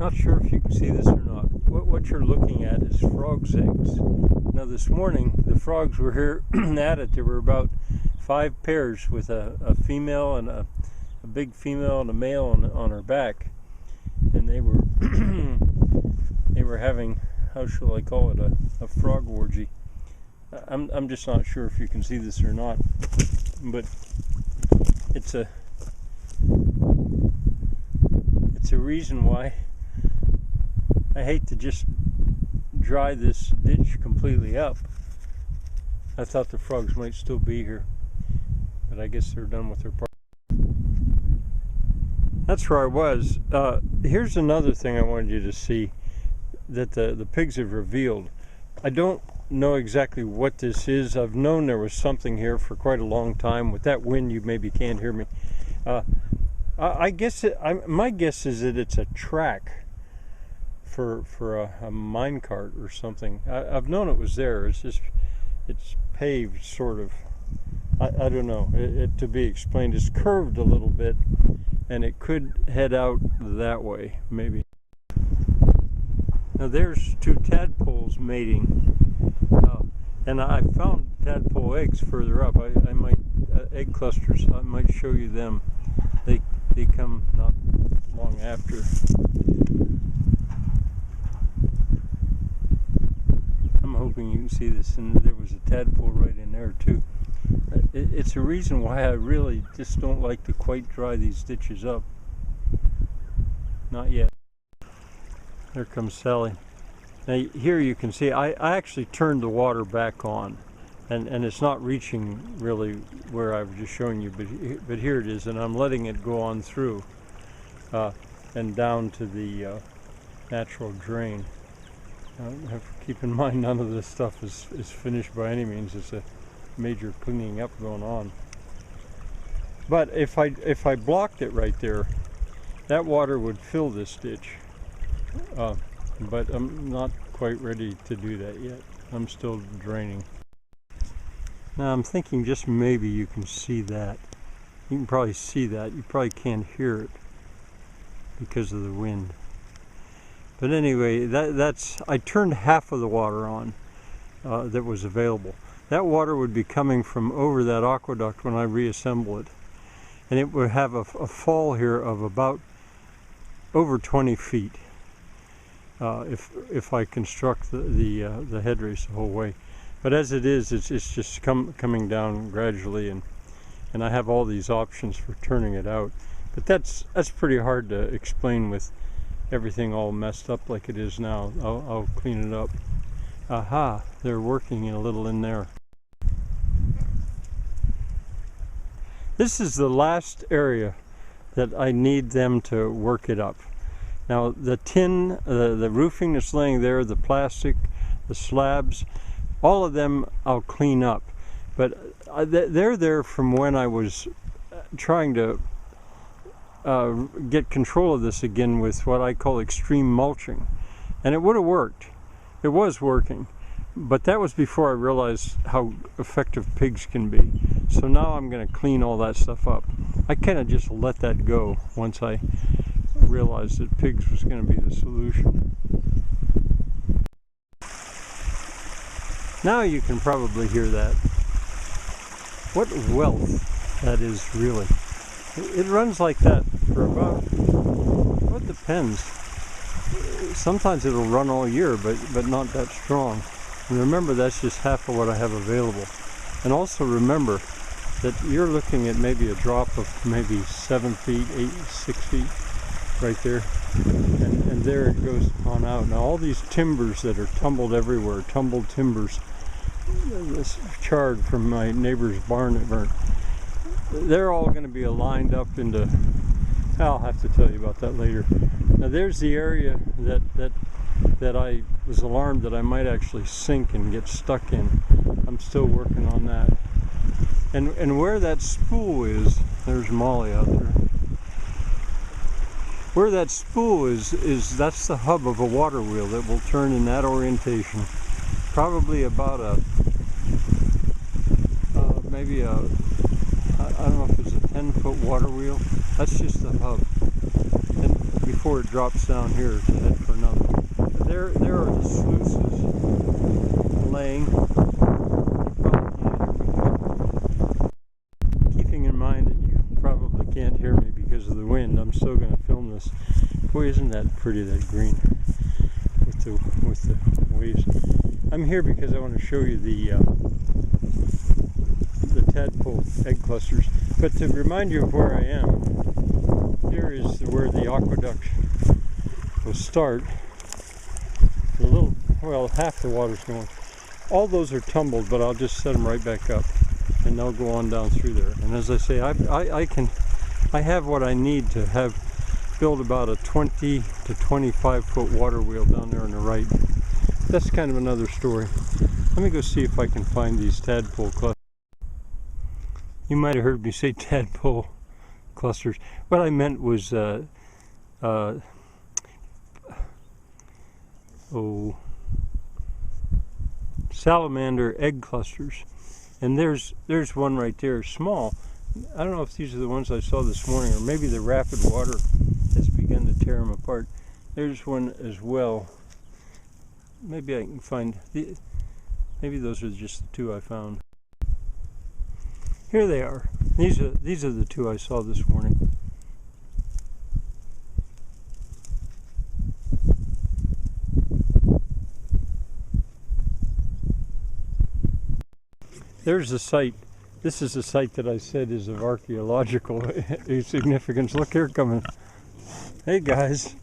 Not sure if you can see this or not. What you're looking at is frogs' eggs. Now this morning the frogs were here at it. There were about 5 pairs with a female and a big female and a male on her back, and they were they were having, how shall I call it, a frog orgy. I'm just not sure if you can see this or not, but it's a reason why I hate to just dry this ditch completely up. I thought the frogs might still be here, but I guess they're done with their part. That's where I was. Here's another thing I wanted you to see that the pigs have revealed. I don't know exactly what this is. I've known there was something here for quite a long time. With that wind, you maybe can't hear me. I guess my guess is that it's a track for a mine cart or something. I've known it was there. It's paved, sort of. I don't know. To be explained. It's curved a little bit, and it could head out that way, maybe. Now there's 2 tadpoles mating, and I found tadpole eggs further up. I might egg clusters. I might show you them. They come not long after. I'm hoping you can see this, and there was a tadpole right in there too. It's a reason why I really just don't like to quite dry these ditches up. Not yet. There comes Sally. Now here you can see I actually turned the water back on, and it's not reaching really where I was just showing you, but here it is, and I'm letting it go on through and down to the natural drain. Have to keep in mind none of this stuff is finished by any means. It's a major cleaning up going on. But if I blocked it right there, that water would fill this ditch. But I'm not quite ready to do that yet. I'm still draining. Now I'm thinking just maybe you can see that. You can probably see that. You probably can't hear it because of the wind. But anyway, I turned half of the water on that was available. That water would be coming from over that aqueduct when I reassemble it. And it would have a fall here of about over 20 feet if I construct the head race the whole way. But as it is, it's just coming down gradually, and I have all these options for turning it out. But that's pretty hard to explain with everything all messed up like it is now. I'll clean it up. Aha, they're working a little in there. This is the last area that I need them to work it up. Now the tin, the roofing that's laying there, the plastic, the slabs, all of them I'll clean up. But they're there from when I was trying to get control of this again with what I call extreme mulching. And it would have worked. It was working. But that was before I realized how effective pigs can be. So now I'm going to clean all that stuff up. I kind of just let that go once I realized that pigs was going to be the solution. Now you can probably hear that. What wealth that is, really. It runs like that for about, well, it depends. Sometimes it'll run all year, but not that strong. And remember, that's just half of what I have available. And also remember that you're looking at maybe a drop of maybe 7 feet, 8, 6 feet right there. And there it goes on out. Now all these timbers that are tumbled everywhere, tumbled timbers, this charred from my neighbor's barn that burnt, they're all going to be aligned up into, I'll have to tell you about that later. Now there's the area that I was alarmed that I might actually sink and get stuck in. I'm still working on that. And where that spool is, there's Molly out there. Where that spool is that's the hub of a water wheel that will turn in that orientation. Probably about maybe I don't know if it's a 10-foot water wheel. That's just the hub. And before before it drops down here to head for another. There are the sluices laying. Keeping in mind that you probably can't hear me because of the wind, I'm still going to film this. Boy, isn't that pretty, that green with the waves. I'm here because I want to show you the tadpole egg clusters. But to remind you of where I am, here is where the aqueduct will start. A little, well, half the water's going. All those are tumbled, but I'll just set them right back up, and they'll go on down through there. And as I say, I have what I need to have build about a 20 to 25 foot water wheel down there on the right. That's kind of another story. Let me go see if I can find these tadpole clusters. You might have heard me say tadpole clusters. What I meant was salamander egg clusters. And there's one right there, small. I don't know if these are the ones I saw this morning, or maybe the rapid water has begun to tear them apart. There's one as well. Maybe I can find, maybe those are just the two I found. Here they are. These are the two I saw this morning. There's the site. This is the site that I said is of archaeological significance. Look, here coming. Hey guys.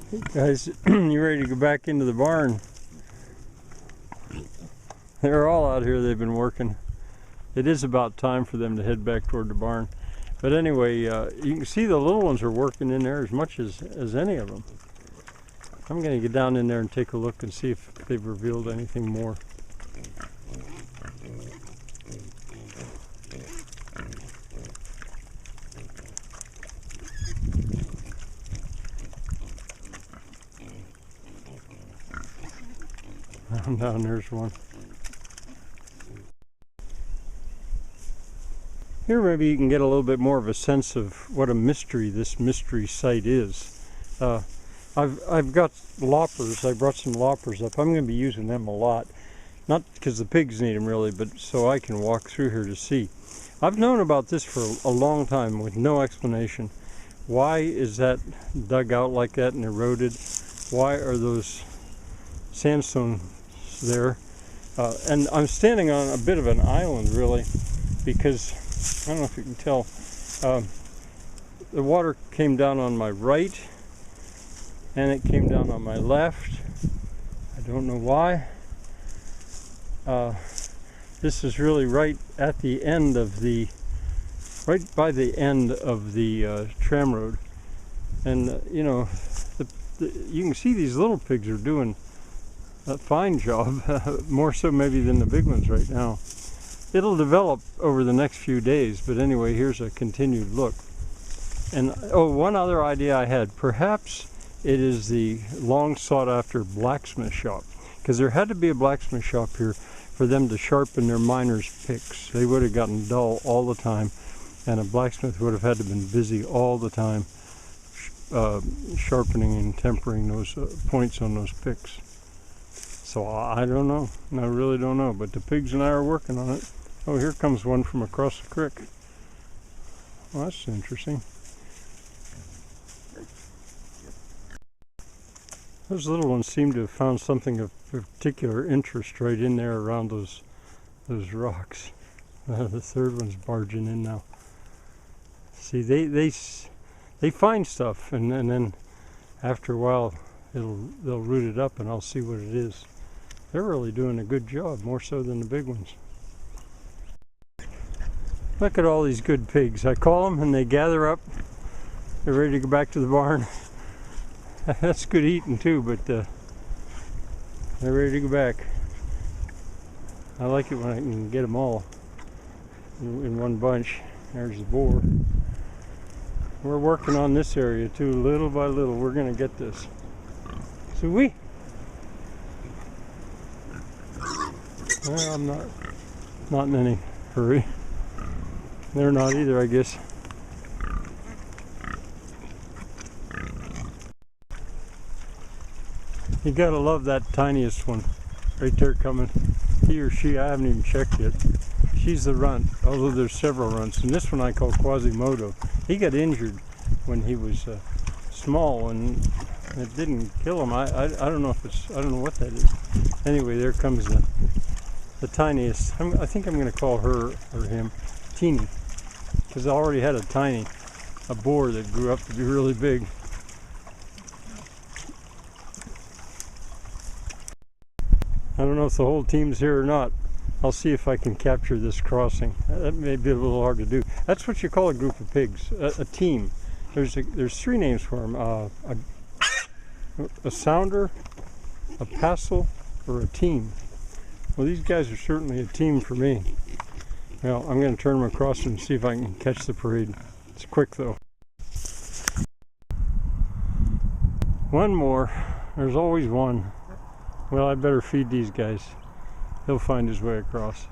Hey guys, you ready to go back into the barn? They're all out here. They've been working. It is about time for them to head back toward the barn. But anyway, you can see the little ones are working in there as much as any of them. I'm going to get down in there and take a look and see if they've revealed anything more. Down there's one. Here maybe you can get a little bit more of a sense of what a mystery this mystery site is. I've got loppers. I brought some loppers up. I'm going to be using them a lot. Not because the pigs need them really, but so I can walk through here to see. I've known about this for a long time with no explanation. Why is that dug out like that and eroded? Why are those sandstone there? And I'm standing on a bit of an island really, because I don't know if you can tell, the water came down on my right and it came down on my left. I don't know why. This is really right at the end of the, right by the end of the tram road. And you know, you can see these little pigs are doing a fine job, more so maybe than the big ones right now. It'll develop over the next few days, but anyway, here's a continued look. And oh, one other idea I had, perhaps it is the long sought after blacksmith shop, because there had to be a blacksmith shop here for them to sharpen their miners' picks. They would have gotten dull all the time, and a blacksmith would have had to been busy all the time sharpening and tempering those points on those picks. So I don't know. I really don't know. But the pigs and I are working on it. Oh, here comes one from across the creek. Well, that's interesting. Those little ones seem to have found something of particular interest right in there around those rocks. The third one's barging in now. See, they find stuff, and then after a while they'll root it up, and I'll see what it is. They're really doing a good job, more so than the big ones. Look at all these good pigs. I call them and they gather up. They're ready to go back to the barn. That's good eating too, but they're ready to go back. I like it when I can get them all in one bunch. There's the boar. We're working on this area too, little by little. We're going to get this. So well, I'm not in any hurry. They're not either, I guess. You gotta love that tiniest one right there coming. He or she, I haven't even checked yet. She's the runt, although there's several runts. And this one I call Quasimodo. He got injured when he was small, and it didn't kill him. I don't know if it's, I don't know what that is. Anyway, there comes the tiniest. I think I'm gonna call her or him Teeny, because I already had a boar that grew up to be really big. I don't know if the whole team's here or not. I'll see if I can capture this crossing. That may be a little hard to do. That's what you call a group of pigs, a team. There's three names for them: a sounder, a passel, or a team. Well, these guys are certainly a team for me. Well, I'm going to turn them across and see if I can catch the parade. It's quick though. One more. There's always one. Well, I better feed these guys. He'll find his way across.